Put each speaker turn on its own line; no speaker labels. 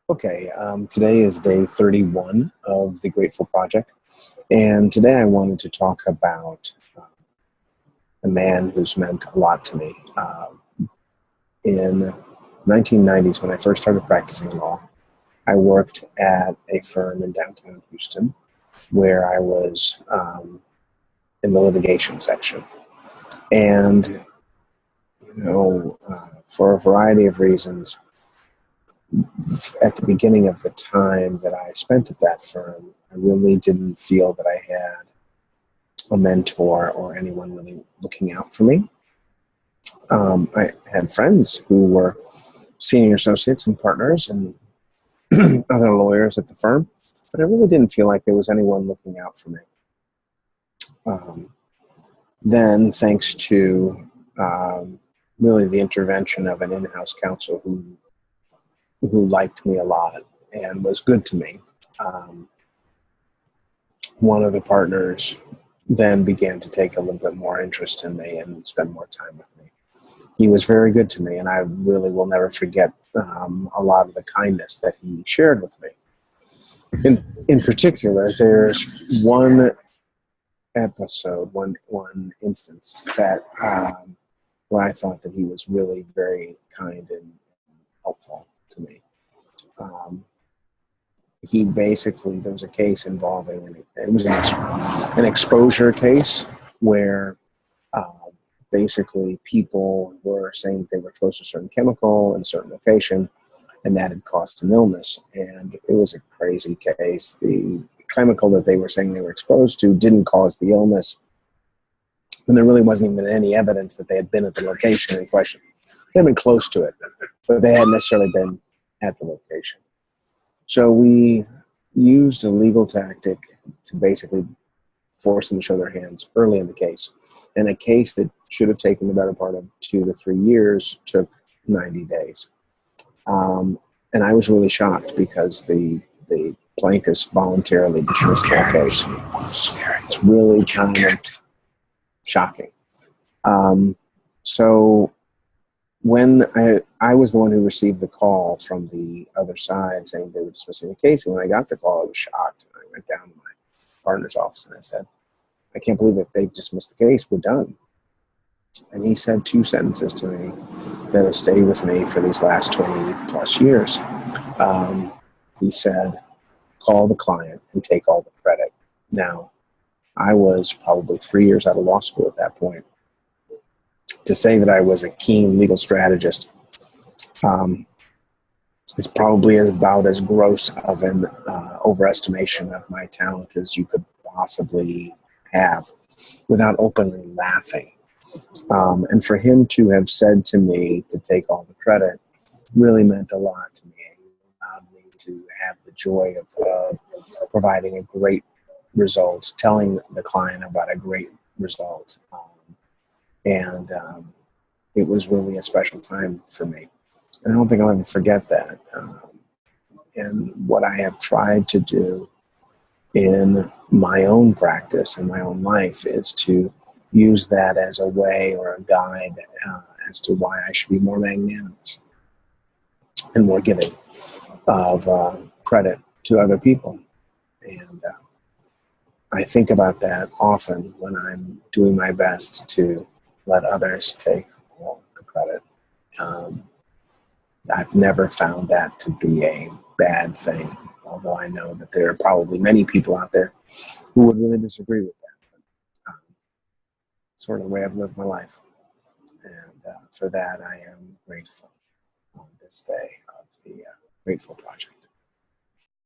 Okay, today is day 31 of the Grateful Project, and today I wanted to talk about a man who's meant a lot to me. In 1990s, when I first started practicing law, I worked at a firm in downtown Houston where I was in the litigation section. And, for a variety of reasons, at the beginning of the time that I spent at that firm, I really didn't feel that I had a mentor or anyone really looking out for me. I had friends who were senior associates and partners and other lawyers at the firm, but I really didn't feel like there was anyone looking out for me. Then, thanks to really the intervention of an in-house counsel who liked me a lot and was good to me, one of the partners then began to take a little bit more interest in me and spend more time with me. He was very good to me, and I really will never forget a lot of the kindness that he shared with me. In particular, there's one episode, one instance that where I thought that he was really very kind and helpful to me. He basically, there was a case involving, it was an exposure case where basically people were saying they were exposed to a certain chemical in a certain location, and that had caused an illness. And it was a crazy case. The chemical that they were saying they were exposed to didn't cause the illness, and there really wasn't even any evidence that they had been at the location in question. They had been close to it, but they hadn't necessarily been at the location. So we used a legal tactic to basically force them to show their hands early in the case. And a case that should have taken the better part of 2 to 3 years took 90 days. And I was really shocked because the plaintiffs voluntarily dismissed that case. It's really kind of shocking. So when I was the one who received the call from the other side saying they were dismissing the case, and when I got the call, I was shocked. I went down to my partner's office and I said, "I can't believe that they've dismissed the case. We're done." And he said 2 sentences to me that have stayed with me for these last 20 plus years. He said, "Call the client and take all the credit." Now, I was probably 3 years out of law school at that point. To say that I was a keen legal strategist is probably about as gross of an overestimation of my talent as you could possibly have without openly laughing. And for him to have said to me to take all the credit really meant a lot to me. It allowed me to have the joy of providing a great result, telling the client about a great result. And it was really a special time for me. And I don't think I'll ever forget that. And what I have tried to do in my own practice and my own life is to use that as a way or a guide as to why I should be more magnanimous and more giving of credit to other people. And I think about that often when I'm doing my best to let others take all the credit. I've never found that to be a bad thing, although I know that there are probably many people out there who would really disagree with that. But, it's sort of the way I've lived my life. And for that, I am grateful on this day of the Grateful Project.